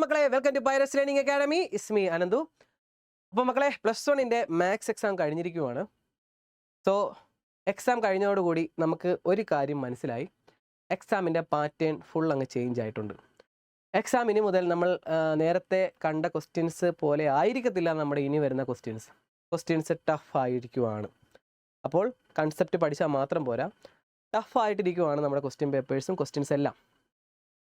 മക്കളെ, welcome to Pyrus learning academy. It's me Ananthu. അപ്പോൾ മക്കളെ, +1 മാത്സ് എക്സാം കഴിഞ്ഞിരിക്കുവാണ്. സോ എക്സാം കഴിഞ്ഞതോടുകൂടി നമുക്ക് ഒരു കാര്യം മനസ്സിലായി. എക്സാമിൻ്റെ പാറ്റേൺ ഫുൾ അങ്ങ് ചേഞ്ച് ആയിട്ടുണ്ട്. എക്സാം ഇനി മുതൽ നമ്മൾ നേരത്തെ കണ്ട ക്വസ്റ്റ്യൻസ് പോലെ ആയിരിക്കത്തില്ല നമ്മുടെ ഇനി വരുന്ന ക്വസ്റ്റ്യൻസ് ടഫ് ആയിരിക്കുവാണ്. അപ്പോൾ കൺസെപ്റ്റ് പഠിച്ചാൽ മാത്രം പോരാ, ടഫ് ആയിട്ടിരിക്കുവാണ് നമ്മുടെ ക്വസ്റ്റ്യൻ പേപ്പേഴ്സും ക്വസ്റ്റ്യൻസ് എല്ലാം.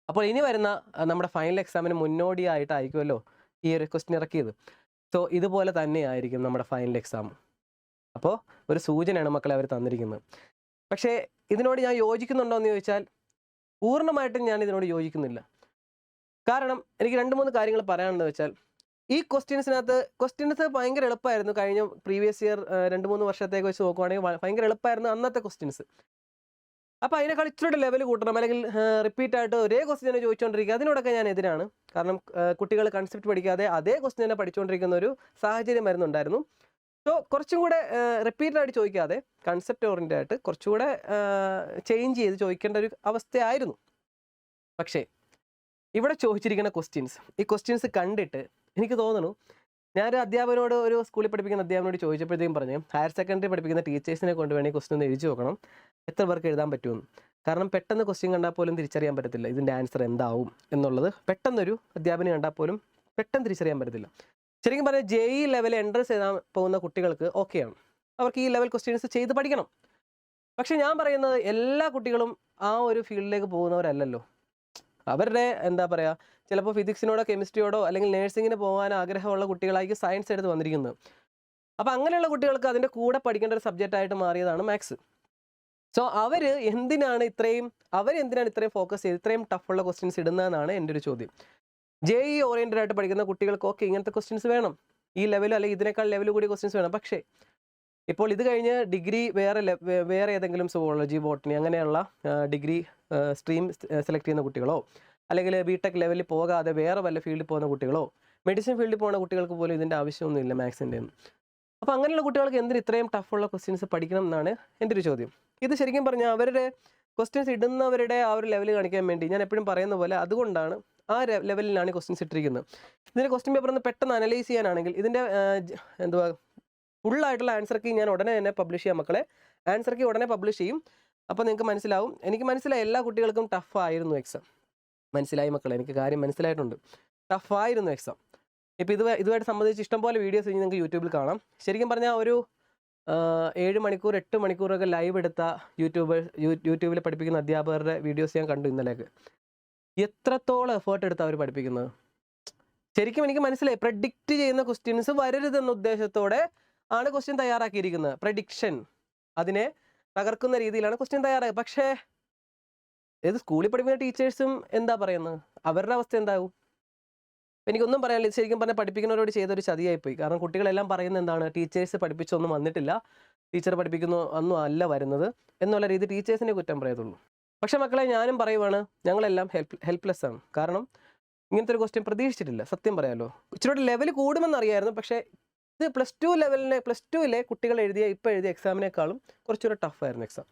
അപ്പോൾ ഇനി വരുന്ന നമ്മുടെ ഫൈനൽ എക്സാമിന് മുന്നോടിയായിട്ടായിരിക്കുമല്ലോ ഈ ഒരു ക്വസ്റ്റ്യൻ ഇറക്കിയത്. സോ ഇതുപോലെ തന്നെ ആയിരിക്കും നമ്മുടെ ഫൈനൽ എക്സാം. അപ്പോൾ ഒരു സൂചനയാണ് മക്കളെ അവർ തന്നിരിക്കുന്നത്. പക്ഷേ ഇതിനോട് ഞാൻ യോജിക്കുന്നുണ്ടോ എന്ന് ചോദിച്ചാൽ പൂർണ്ണമായിട്ടും ഞാൻ ഇതിനോട് യോജിക്കുന്നില്ല. കാരണം എനിക്ക് 2-3 കാര്യങ്ങൾ പറയാനുള്ളത് വെച്ചാൽ, ഈ ക്വസ്റ്റ്യൻസ് ഭയങ്കര എളുപ്പമായിരുന്നു. കഴിഞ്ഞ പ്രീവിയസ് ഇയർ 2-3 വർഷത്തേക്ക് വെച്ച് നോക്കുവാണെങ്കിൽ ഭയങ്കര എളുപ്പമായിരുന്നു അന്നത്തെ ക്വസ്റ്റ്യൻസ്. അപ്പോൾ അതിനേക്കാൾ ഇച്ചിരി ലെവൽ കൂട്ടണം, അല്ലെങ്കിൽ റിപ്പീറ്റ് ആയിട്ട് ഒരേ ക്വസ്റ്റ്യൻ തന്നെ ചോദിച്ചുകൊണ്ടിരിക്കുക, അതിനോടൊക്കെ ഞാൻ എതിരാണ്. കാരണം കുട്ടികൾ കൺസെപ്റ്റ് പഠിക്കാതെ അതേ ക്വസ്റ്റ്യൻ തന്നെ പഠിച്ചുകൊണ്ടിരിക്കുന്ന ഒരു സാഹചര്യം വരുന്നുണ്ടായിരുന്നു. സോ കുറച്ചും കൂടെ റിപ്പീറ്റഡായിട്ട് ചോദിക്കാതെ കൺസെപ്റ്റ് ഓറിയൻറ്റഡ് ആയിട്ട് കുറച്ചുകൂടെ ചേഞ്ച് ചെയ്ത് ചോദിക്കേണ്ട ഒരു അവസ്ഥയായിരുന്നു. പക്ഷേ ഇവിടെ ചോദിച്ചിരിക്കുന്ന ഈ ക്വസ്റ്റ്യൻസ് കണ്ടിട്ട് എനിക്ക് തോന്നുന്നു, ഞാനൊരു അധ്യാപകനോട്, ഒരു സ്കൂളിൽ പഠിപ്പിക്കുന്ന അധ്യാപകനോട് ചോദിച്ചപ്പോഴത്തേക്കും പറഞ്ഞു, ഹയർ സെക്കൻഡറി പഠിപ്പിക്കുന്ന ടീച്ചേഴ്സിനെ കൊണ്ട് വേണമെങ്കിൽ ക്വസ്റ്റ്യൻ ഒന്ന് എഴുതി നോക്കണം, എത്ര പേർക്ക് എഴുതാൻ പറ്റുമെന്ന്. കാരണം പെട്ടെന്ന് ക്വസ്റ്റ്യൻ കണ്ടാൽ പോലും തിരിച്ചറിയാൻ പറ്റത്തില്ല ഇതിൻ്റെ ആൻസർ എന്താവും എന്നുള്ളത്. പെട്ടെന്നൊരു അധ്യാപനം കണ്ടാൽ പോലും പെട്ടെന്ന് തിരിച്ചറിയാൻ പറ്റത്തില്ല. ശരിക്കും പറഞ്ഞാൽ JEE ലെവൽ എൻട്രൻസ് എഴുതാൻ പോകുന്ന കുട്ടികൾക്ക് ഓക്കെയാണ്, അവർക്ക് ഈ ലെവൽ ക്വസ്റ്റ്യൻസ് ചെയ്ത് പഠിക്കണം. പക്ഷെ ഞാൻ പറയുന്നത്, എല്ലാ കുട്ടികളും ആ ഒരു ഫീൽഡിലേക്ക് പോകുന്നവരല്ലല്ലോ. അവരുടെ എന്താ പറയുക, ചിലപ്പോൾ ഫിസിക്സിനോടോ കെമിസ്ട്രിയോടോ അല്ലെങ്കിൽ നേഴ്സിങ്ങിന് പോകാൻ ആഗ്രഹമുള്ള കുട്ടികളായിരിക്കും സയൻസ് എടുത്ത് വന്നിരിക്കുന്നത്. അപ്പോൾ അങ്ങനെയുള്ള കുട്ടികൾക്ക് അതിൻ്റെ കൂടെ പഠിക്കേണ്ട ഒരു സബ്ജക്റ്റായിട്ട് മാറിയതാണ് മാത്സ്. സോ അവരെന്തിനാണ് ഇത്രയും ഫോക്കസ് ചെയ്ത് ഇത്രയും ടഫുള്ള ക്വസ്റ്റ്യൻസ് ഇടുന്നതെന്നാണ് എൻ്റെ ഒരു ചോദ്യം. JEE ഓറിയൻറ്റഡ് ആയിട്ട് പഠിക്കുന്ന കുട്ടികൾക്കൊക്കെ ഇങ്ങനത്തെ ക്വസ്റ്റ്യൻസ് വേണം, ഈ ലെവൽ അല്ലെങ്കിൽ ഇതിനേക്കാൾ ലെവൽ കൂടി ക്വസ്റ്റ്യൻസ് വേണം. പക്ഷേ ഇപ്പോൾ ഇത് കഴിഞ്ഞ് ഡിഗ്രി വേറെ ഏതെങ്കിലും സുവോളജി, ബോട്ടണി അങ്ങനെയുള്ള ഡിഗ്രി സ്ട്രീം സെലക്ട് ചെയ്യുന്ന കുട്ടികളോ, അല്ലെങ്കിൽ BTech ലെവലിൽ പോകാതെ വേറെ വല്ല ഫീൽഡിൽ പോകുന്ന കുട്ടികളോ, മെഡിസിൻ ഫീൽഡിൽ പോകുന്ന കുട്ടികൾക്ക് പോലും ഇതിൻ്റെ ആവശ്യമൊന്നുമില്ല മാത്സിൻ്റെ ഒന്നും. അപ്പോൾ അങ്ങനെയുള്ള കുട്ടികൾക്ക് എന്തിന് ഇത്രയും ടഫുള്ള ക്വസ്റ്റ്യൻസ് പഠിക്കണം എന്നാണ് എൻ്റെ ഒരു ചോദ്യം. ഇത് ശരിക്കും പറഞ്ഞാൽ അവരുടെ ക്വസ്റ്റ്യൻസ് ഇടുന്നവരുടെ ആ ഒരു ലെവൽ കാണിക്കാൻ വേണ്ടി, ഞാൻ എപ്പോഴും പറയുന്ന പോലെ, അതുകൊണ്ടാണ് ആ ലെവലിലാണ് ക്വസ്റ്റ്യൻസ് ഇട്ടിരിക്കുന്നത്. ഇതിൻ്റെ ക്വസ്റ്റ്യൻ പേപ്പർ ഒന്ന് പെട്ടെന്ന് അനലൈസ് ചെയ്യാനാണെങ്കിൽ ഇതിൻ്റെ ഫുള്ളായിട്ടുള്ള ആൻസർ കീ ഞാൻ ഉടനെ തന്നെ പബ്ലിഷ് ചെയ്യാം മക്കളെ. ആൻസർ കീ ഉടനെ പബ്ലിഷ് ചെയ്യും. അപ്പോൾ നിങ്ങൾക്ക് മനസ്സിലാവും. എനിക്ക് മനസ്സിലായി എല്ലാ കുട്ടികൾക്കും ടഫായിരുന്നു എക്സാം. മനസ്സിലായി മക്കളെ, എനിക്ക് കാര്യം മനസ്സിലായിട്ടുണ്ട്. ടഫായിരുന്നു എക്സാം. ഇപ്പോൾ ഇതുമായിട്ട് സംബന്ധിച്ച് ഇഷ്ടംപോലെ വീഡിയോസ് നിങ്ങൾക്ക് യൂട്യൂബിൽ കാണാം. ശരിക്കും പറഞ്ഞാൽ ഒരു 7 മണിക്കൂർ 8 മണിക്കൂറൊക്കെ ലൈവ് എടുത്ത യൂട്യൂബിൽ പഠിപ്പിക്കുന്ന അധ്യാപകരുടെ വീഡിയോസ് ഞാൻ കണ്ടു ഇന്നലെയൊക്കെ. എത്രത്തോളം എഫേർട്ട് എടുത്ത് അവർ പഠിപ്പിക്കുന്നത്. ശരിക്കും എനിക്ക് മനസ്സിലായി, പ്രെഡിക്റ്റ് ചെയ്യുന്ന ക്വസ്റ്റ്യൻസ് വരരുതെന്ന ഉദ്ദേശത്തോടെ ആണ് ക്വസ്റ്റ്യൻ തയ്യാറാക്കിയിരിക്കുന്നത്. പ്രഡിക്ഷൻ, അതിനെ തകർക്കുന്ന രീതിയിലാണ് ക്വസ്റ്റ്യൻ തയ്യാറാക്കുക. പക്ഷേ ഏത് സ്കൂളിൽ പഠിപ്പിക്കുന്ന ടീച്ചേഴ്സും എന്താ പറയുന്നത്, അവരുടെ അവസ്ഥ എന്താവും? എനിക്കൊന്നും പറയാനില്ല. ശരിക്കും പറഞ്ഞാൽ പഠിപ്പിക്കുന്നവരോട് ചെയ്തൊരു ചതിയായിപ്പോയി. കാരണം കുട്ടികളെല്ലാം പറയുന്നത് എന്താണ്, ടീച്ചേഴ്സ് പഠിപ്പിച്ചൊന്നും വന്നിട്ടില്ല, ടീച്ചർ പഠിപ്പിക്കുന്നു ഒന്നും അല്ല വരുന്നത് എന്നുള്ള രീതി ടീച്ചേഴ്സിനെ കുറ്റം പറയത്തുള്ളൂ. പക്ഷേ മക്കളെ, ഞാനും പറയുവാണ്, ഞങ്ങളെല്ലാം ഹെൽപ്ലെസ് ആണ്. കാരണം ഇങ്ങനത്തെ ഒരു ക്വസ്റ്റ്യൻ പ്രതീക്ഷിച്ചിട്ടില്ല, സത്യം പറയാമല്ലോ. ഇച്ചിരി ലെവൽ കൂടുമെന്നറിയായിരുന്നു. പക്ഷേ ഇത് +2 കുട്ടികൾ ഇപ്പോൾ എഴുതിയ എക്സാമിനേക്കാളും കുറച്ചുകൂടെ ടഫായിരുന്നു എക്സാം.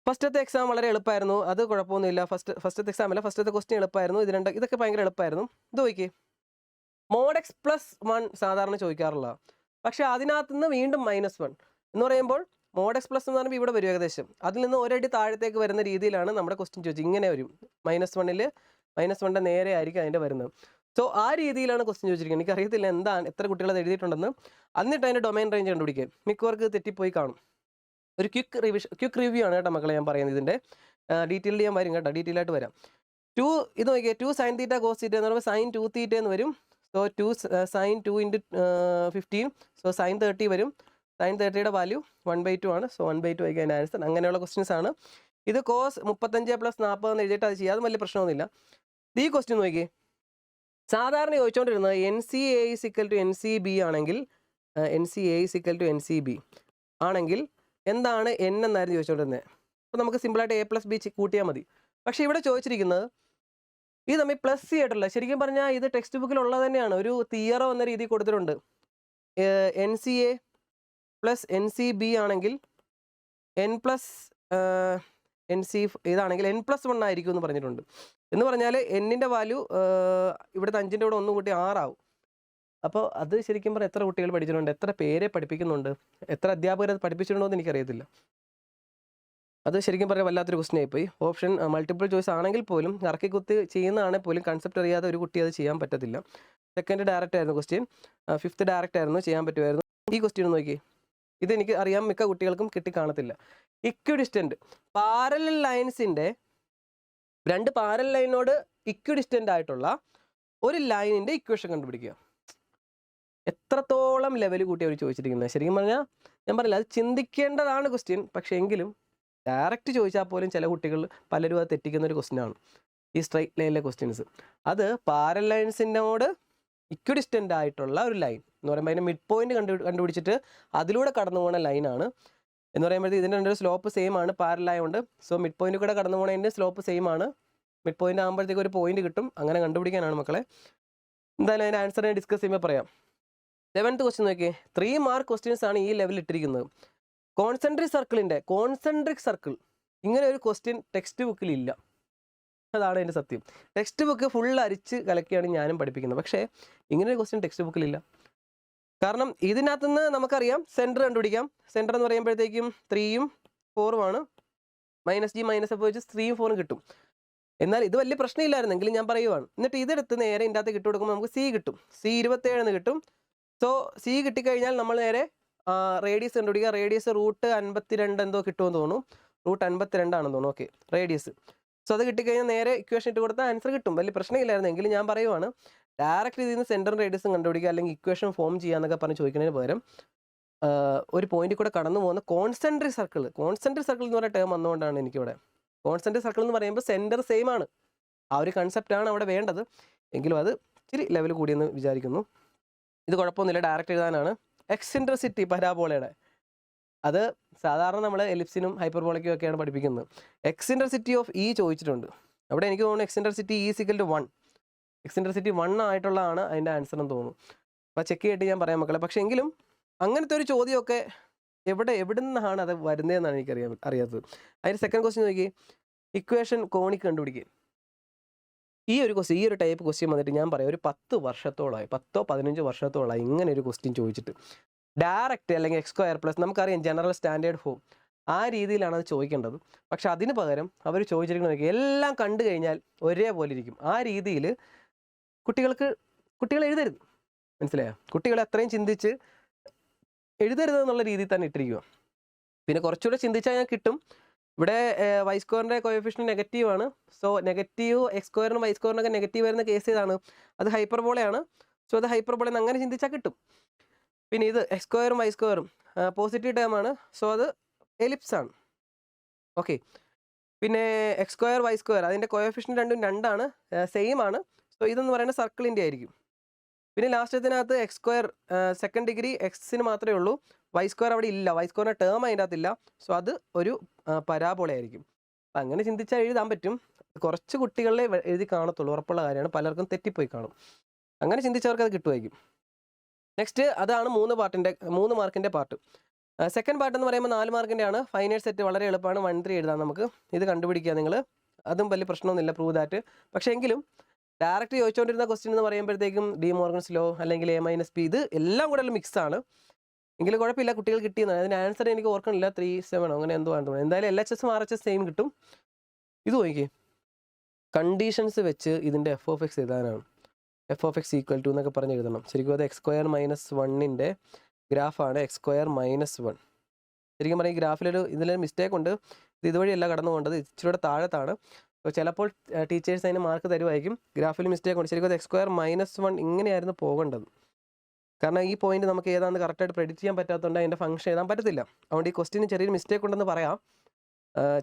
ഫസ്റ്റത്തെ എക്സാം വളരെ എളുപ്പമായിരുന്നു, അത് കുഴപ്പമൊന്നുമില്ല. ഫസ്റ്റത്തെ എക്സാം അല്ല, ഫസ്റ്റത്തെ ക്വസ്റ്റ്യൻ എളുപ്പമായിരുന്നു. ഇതൊക്കെ ഭയങ്കര എളുപ്പമായിരുന്നു. ഇത് നോക്കിയേ, മോഡ് X +1 സാധാരണ ചോദിക്കാറുള്ള, പക്ഷേ അതിനകത്ത് നിന്ന് വീണ്ടും -1 എന്ന് പറയുമ്പോൾ മോഡ് X+ എന്ന് പറയുമ്പോൾ ഇവിടെ വരും ഏകദേശം. അതിൽ നിന്ന് ഒരടി താഴത്തേക്ക് വരുന്ന രീതിയിലാണ് നമ്മുടെ ക്വസ്റ്റ്യൻ ചോദിച്ചത്. ഇങ്ങനെ വരും, -1ൻ്റെ നേരെ ആയിരിക്കും അതിൻ്റെ വരുന്നത്. സോ ആ രീതിയിലാണ് ക്വസ്റ്റ്യൻ ചോദിച്ചിരിക്കുന്നത്. എനിക്കറിയത്തില്ല എത്ര കുട്ടികൾ അത് എഴുതിയിട്ടുണ്ടെന്ന്. എന്നിട്ട് അതിൻ്റെ ഡൊമൈൻ റേഞ്ച് കണ്ടുപിടിക്കുക. മിക്കവർക്ക് തെറ്റിപ്പോയി കാണും. ഒരു ക്വിക്ക് റിവ്യൂ ആണ് കേട്ടോ മക്കളെ ഞാൻ പറയുന്നത്. ഇതിൻ്റെ ഡീറ്റെയിൽഡ് ഞാൻ വരും കേട്ടോ, ഡീറ്റെയിൽ ആയിട്ട് വരാം. ഇത് നോക്കിയേ, 2 sin θ cos θ എന്ന് പറയുമ്പോൾ sin 2θ എന്ന് വരും. സോ 2 sin 2 × 15, സോ sin 30 വരും. sin 30യുടെ വാല്യൂ 1/2 ആണ്. സോ 1/2 ആയിരിക്കും അതിൻ്റെ ആൻസർ. അങ്ങനെയുള്ള ക്വസ്റ്റ്യൻസ് ആണ്. ഇത് cos 35 + 40 എന്ന് എഴുതിയിട്ട് അത് ചെയ്യാതെ വലിയ പ്രശ്നമൊന്നുമില്ല. ഈ ക്വസ്റ്റ്യൻ നോക്കിയേ, സാധാരണ ചോദിച്ചുകൊണ്ടിരുന്നത് NCA = NCB ആണെങ്കിൽ, ആണെങ്കിൽ എന്താണ് N എന്നായിരുന്നു ചോദിച്ചുകൊണ്ടിരുന്നത്. അപ്പോൾ നമുക്ക് സിമ്പിളായിട്ട് A+B കൂട്ടിയാൽ മതി. പക്ഷേ ഇവിടെ ചോദിച്ചിരിക്കുന്നത് ഇത് തമ്മിൽ +C ആയിട്ടുള്ള, ശരിക്കും പറഞ്ഞാൽ ഇത് ടെക്സ്റ്റ് ബുക്കിലുള്ളത് തന്നെയാണ്. ഒരു തിയറം എന്ന രീതിയിൽ കൊടുത്തിട്ടുണ്ട്. NCA + NCB ആണെങ്കിൽ N+ NC ഇതാണെങ്കിൽ N+1 ആയിരിക്കും എന്ന് പറഞ്ഞിട്ടുണ്ട്. എന്ന് പറഞ്ഞാൽ എന്നിൻ്റെ വാല്യൂ ഇവിടുത്തെ 5ൻ്റെ കൂടെ 1 കൂട്ടി 6 ആവും. അപ്പോൾ അത് ശരിക്കും പറഞ്ഞാൽ എത്ര കുട്ടികൾ പഠിച്ചിട്ടുണ്ട്, എത്ര പേരെ പഠിപ്പിക്കുന്നുണ്ട്, എത്ര അധ്യാപകർ അത് പഠിപ്പിച്ചിട്ടുണ്ടോ എന്ന് എനിക്കറിയത്തില്ല. അത് ശരിക്കും പറഞ്ഞാൽ വല്ലാത്തൊരു ക്വസ്റ്റ്യൻ ആയിപ്പോയി. ഓപ്ഷൻ മൾട്ടിപ്പിൾ ചോയ്സ് ആണെങ്കിൽ പോലും ഇറക്കിക്കുത്തി ചെയ്യുന്നതാണെങ്കിൽ പോലും കൺസെപ്റ്റ് അറിയാതെ ഒരു കുട്ടി അത് ചെയ്യാൻ പറ്റത്തില്ല. സെക്കൻഡ് ഡയറക്റ്റ് ആയിരുന്നു ക്വസ്റ്റ്യൻ, 5th ഡയറക്റ്റ് ആയിരുന്നു, ചെയ്യാൻ പറ്റുമായിരുന്നു. ഈ ക്വസ്റ്റ്യൻ നോക്കി, ഇതെനിക്ക് അറിയാം മിക്ക കുട്ടികൾക്കും കിട്ടിക്കാണത്തില്ല. ഇക്വിഡിസ്റ്റൻറ്റ് പാരലൽ ലൈൻസിൻ്റെ 2 പാരലൽ ലൈനോട് ഇക്വിഡിസ്റ്റൻ്റ് ആയിട്ടുള്ള ഒരു ലൈനിൻ്റെ ഇക്വേഷൻ കണ്ടുപിടിക്കുക. എത്രത്തോളം ലെവൽ കൂട്ടി അവർ ചോദിച്ചിരിക്കുന്നത്. ശരിക്കും പറഞ്ഞാൽ ഞാൻ പറഞ്ഞില്ല, അത് ചിന്തിക്കേണ്ടതാണ് ക്വസ്റ്റ്യൻ. പക്ഷേ എങ്കിലും ഡയറക്റ്റ് ചോദിച്ചാൽ പോലും ചില കുട്ടികൾ പലരും അത് തെറ്റിക്കുന്ന ഒരു ക്വസ്റ്റ്യനാണ് ഈ സ്ട്രൈറ്റ് ലൈനിലെ ക്വസ്റ്റ്യൻസ്. അത് പാരലൽ ലൈൻസിനോട് ഇക്വിഡിസ്റ്റൻ്റ് ആയിട്ടുള്ള ഒരു ലൈൻ എന്ന് പറയുമ്പോൾ അതിൻ്റെ മിഡ് പോയിന്റ് കണ്ടുപിടിച്ചിട്ട് അതിലൂടെ കടന്നു പോകുന്ന ലൈനാണ്. എന്ന് പറയുമ്പോഴത്തേക്ക് ഇതിൻ്റെ രണ്ടൊരു സ്ലോപ്പ് സെയിം ആണ്, പാരലൽ ആയതുകൊണ്ട്. സോ മിഡ് പോയിന്റ് കൂടെ കടന്നു പോകുന്നതിൻ്റെ സ്ലോപ്പ് സെയിം ആണ്. മിഡ് പോയിന്റ് ആകുമ്പോഴത്തേക്ക് ഒരു പോയിന്റ് കിട്ടും. അങ്ങനെ കണ്ടുപിടിക്കാനാണ് മക്കളെ. എന്തായാലും അതിൻ്റെ ആൻസർ ഞാൻ ഡിസ്കസ് ചെയ്യുമ്പോൾ പറയാം. 7th ക്വസ്റ്റ്യൻ നോക്കിയേ, 3 മാർക്ക് ക്വസ്റ്റ്യൻസ് ആണ് ഈ ലെവലിൽ ഇട്ടിരിക്കുന്നത്. കോൺസെൻട്രിക് സർക്കിൾ ഇങ്ങനെ ഒരു ക്വസ്റ്റ്യൻ ടെക്സ്റ്റ് ബുക്കിലില്ല. അതാണ് അതിൻ്റെ സത്യം. ടെക്സ്റ്റ് ബുക്ക് ഫുൾ അരിച്ച് കലക്കിയാണ് ഞാനും പഠിപ്പിക്കുന്നത്. പക്ഷേ ഇങ്ങനെ ഒരു ക്വസ്റ്റ്യൻ ടെക്സ്റ്റ് ബുക്കിലില്ല. കാരണം ഇതിനകത്ത് നിന്ന് നമുക്കറിയാം സെൻറ്റർ കണ്ടുപിടിക്കാം. സെൻറ്റർ എന്ന് പറയുമ്പോഴത്തേക്കും 3ഉം 4ഉം ആണ്. -g -f വെച്ച് 3ഉം 4ഉം കിട്ടും. എന്നാൽ ഇത് വലിയ പ്രശ്നമില്ലായിരുന്നെങ്കിലും ഞാൻ പറയുവാണ്. എന്നിട്ട് ഇതെടുത്ത് നേരെ ഇതിൻ്റെ അകത്ത് ഇട്ട് കൊടുക്കുമ്പോൾ നമുക്ക് C കിട്ടും. C 27 എന്ന് കിട്ടും. സോ C കിട്ടിക്കഴിഞ്ഞാൽ നമ്മൾ നേരെ റേഡിയസ് കണ്ടുപിടിക്കുക. റേഡിയസ് √52 എന്തോ കിട്ടുമെന്ന് തോന്നുന്നു. √52 ആണെന്ന് തോന്നുന്നു. Okay, radius. സോ അത് കിട്ടിക്കഴിഞ്ഞാൽ നേരെ ഇക്വേഷൻ ഇട്ട് കൊടുത്താൽ ആൻസർ കിട്ടും. വലിയ പ്രശ്നമില്ലായിരുന്നെങ്കിലും ഞാൻ പറയുവാണ്, ഡയറക്റ്റ് ഇതിൽ നിന്ന് സെൻറ്ററും റേഡിയസും കണ്ടുപിടിക്കുക അല്ലെങ്കിൽ ഇക്വേഷൻ ഫോം ചെയ്യുക എന്നൊക്കെ പറഞ്ഞ് ചോദിക്കുന്നതിന് പകരം ഒരു പോയിന്റിൽ കൂടെ കടന്നു പോകുന്ന കോൺസെൻട്രിക് സർക്കിൾ എന്ന് പറയുന്ന ടേം വന്നുകൊണ്ടാണ് എനിക്കിവിടെ. കോൺസെൻട്രിക് സർക്കിൾ എന്ന് പറയുമ്പോൾ സെൻറ്റർ സെയിം ആണ്. ആ ഒരു കൺസെപ്റ്റാണ് അവിടെ വേണ്ടത്. എങ്കിലും അത് ഇച്ചിരി ലെവൽ കൂടിയെന്ന് വിചാരിക്കുന്നു. ഇത് കുഴപ്പമൊന്നുമില്ല, ഡയറക്റ്റ് എഴുതാനാണ്. എക്സെൻട്രിസിറ്റി പരാബോളയുടെ അത് സാധാരണ നമ്മൾ എലിപ്സിനും ഹൈപ്പർബോളയ്ക്കും ഒക്കെയാണ് പഠിപ്പിക്കുന്നത്. എക്സെൻട്രിസിറ്റി ഓഫ് E ചോദിച്ചിട്ടുണ്ട്. അവിടെ എനിക്ക് തോന്നുന്നു എക്സെൻട്രിസിറ്റി E = 1. എക്സെൻട്രിസിറ്റി 1 ആയിട്ടുള്ളതാണ് അതിൻ്റെ ആൻസർ എന്ന് തോന്നുന്നു. അപ്പോൾ ചെക്ക് ചെയ്തിട്ട് ഞാൻ പറയാം മക്കളെ. പക്ഷേ എങ്കിലും അങ്ങനത്തെ ഒരു ചോദ്യമൊക്കെ എവിടെ നിന്നാണ് അത് വരുന്നതെന്നാണ് അറിയാത്തത്. അതിന് സെക്കൻഡ് ക്വസ്റ്റ്യൻ നോക്കി, ഇക്വേഷൻ കോണിക് കണ്ടുപിടിക്കുക. ഈ ഒരു ടൈപ്പ് ക്വസ്റ്റ്യൻ വന്നിട്ട് ഞാൻ പറയാം ഒരു 10 വർഷത്തോളമായി, 10-15 വർഷത്തോളമായി ഇങ്ങനെ ഒരു ക്വസ്റ്റ്യൻ ചോദിച്ചിട്ട്. ഡയറക്റ്റ് അല്ലെങ്കിൽ x²+, നമുക്കറിയാം ജനറൽ സ്റ്റാൻഡേർഡ് ഫോം, ആ രീതിയിലാണ് അത് ചോദിക്കേണ്ടത്. പക്ഷെ അതിന് പകരം അവർ ചോദിച്ചിരിക്കുന്നത് എല്ലാം കണ്ടു കഴിഞ്ഞാൽ ഒരേപോലെ ഇരിക്കും. ആ രീതിയിൽ കുട്ടികൾ എഴുതരുത്. മനസ്സിലായോ? കുട്ടികളെ അത്രയും ചിന്തിച്ച് എഴുതരുത് എന്നുള്ള രീതിയിൽ തന്നെ ഇട്ടിരിക്കുക. പിന്നെ കുറച്ചുകൂടെ ചിന്തിച്ചാൽ ഞാൻ കിട്ടും. ഇവിടെ y² കോഎഫിഷ്യന്റ് നെഗറ്റീവ് ആണ്. സോ നെഗറ്റീവ് x²നും y²നൊക്കെ നെഗറ്റീവ് വരുന്ന കേസ് ഏതാണ്? അത് ഹൈപ്പർബോളയാണ്. സോ അത് ഹൈപ്പർബോളയെന്ന് അങ്ങനെ ചിന്തിച്ചാൽ കിട്ടും. പിന്നെ ഇത് x²ഉം y²ഉം പോസിറ്റീവ് ടേം ആണ്. സോ അത് എലിപ്സ് ആണ്. ഓക്കെ, പിന്നെ x² y² അതിൻ്റെ കോഎഫിഷ്യന്റ് രണ്ടും 2 ആണ്, സെയിം ആണ്. സോ ഇതെന്ന് പറയുന്നത് സർക്കിളിൻ്റെ ആയിരിക്കും. പിന്നെ ലാസ്റ്റത്തിനകത്ത് x² സെക്കൻഡ് ഡിഗ്രി എക്സിന് മാത്രമേ ഉള്ളൂ, y² അവിടെ ഇല്ല, y² ടേം അതിൻ്റെ അകത്തില്ല. സോ അത് ഒരു പരാബോള ആയിരിക്കും. അപ്പം അങ്ങനെ ചിന്തിച്ചാൽ എഴുതാൻ പറ്റും. കുറച്ച് കുട്ടികളെ എഴുതി കാണത്തുള്ളൂ, ഉറപ്പുള്ള കാര്യമാണ്. പലർക്കും തെറ്റിപ്പോയി കാണും. അങ്ങനെ ചിന്തിച്ചവർക്ക് അത് കിട്ടുമായിരിക്കും. നെക്സ്റ്റ് അതാണ് 3 മാർക്കിൻ്റെ പാർട്ട്. സെക്കൻഡ് പാർട്ട് എന്ന് പറയുമ്പോൾ 4 മാർക്കിൻ്റെ ആണ്. ഫൈനൈറ്റ് സെറ്റ് വളരെ എളുപ്പമാണ്, 1-3 എഴുതാം നമുക്ക്. ഇത് കണ്ടുപിടിക്കുക നിങ്ങൾ, അതും വലിയ പ്രശ്നമൊന്നുമില്ല, പ്രൂവ് ദാറ്റ്. പക്ഷേ എങ്കിലും ഡയറക്റ്റ് ചോദിച്ചുകൊണ്ടിരുന്ന ക്വസ്റ്റ്യൻ എന്ന് പറയുമ്പോഴത്തേക്കും ഡി മോർഗൻസ് ലോ അല്ലെങ്കിൽ A-P ഇത് എല്ലാം കൂടെ മിക്സ് ആണ്. എങ്കിലും കുഴപ്പമില്ല, കുട്ടികൾ കിട്ടിയെന്നാണ്. അതിൻ്റെ ആൻസർ എനിക്ക് ഓർക്കണില്ല, 3-7 അങ്ങനെ എന്തോ ആണ് തോന്നുന്നത്. എന്തായാലും LHS RHS സെയിം കിട്ടും. ഇത് നോക്കിയേ, കണ്ടീഷൻസ് വെച്ച് ഇതിൻ്റെ f(x) എഴുതാനാണ്. f(x) = എന്നൊക്കെ പറഞ്ഞ് എഴുതണം. ശരിക്കും അത് x² - 1ൻ്റെ ഗ്രാഫാണ്. x² - 1. ശരിക്കും പറഞ്ഞാൽ ഈ ഗ്രാഫിലൊരു ഇതിലൊരു മിസ്റ്റേക്ക് ഉണ്ട്. ഇത് ഇതുവഴിയല്ല കടന്നു പോകേണ്ടത്, ഇച്ചിരിയുടെ താഴത്താണ്. അപ്പോൾ ചിലപ്പോൾ ടീച്ചേഴ്സ് അതിന് മാർക്ക് തരുമായിരിക്കും. ഗ്രാഫിൽ മിസ്റ്റേക്ക് ഉണ്ട്. ശരിക്കും അത് x² - 1 ഇങ്ങനെയായിരുന്നു പോകേണ്ടത്. കാരണം ഈ പോയിന്റ് നമുക്ക് ഏതാണെന്ന് കറക്റ്റായിട്ട് പ്രെഡിക്റ്റ് ചെയ്യാൻ പറ്റാത്തതുകൊണ്ട് അതിൻ്റെ ഫംഗ്ഷൻ എഴുതാൻ പറ്റത്തില്ല. അതുകൊണ്ട് ഈ ക്വസ്റ്റിന് ചെറിയൊരു മിസ്റ്റേക്ക് ഉണ്ടെന്ന് പറയാം.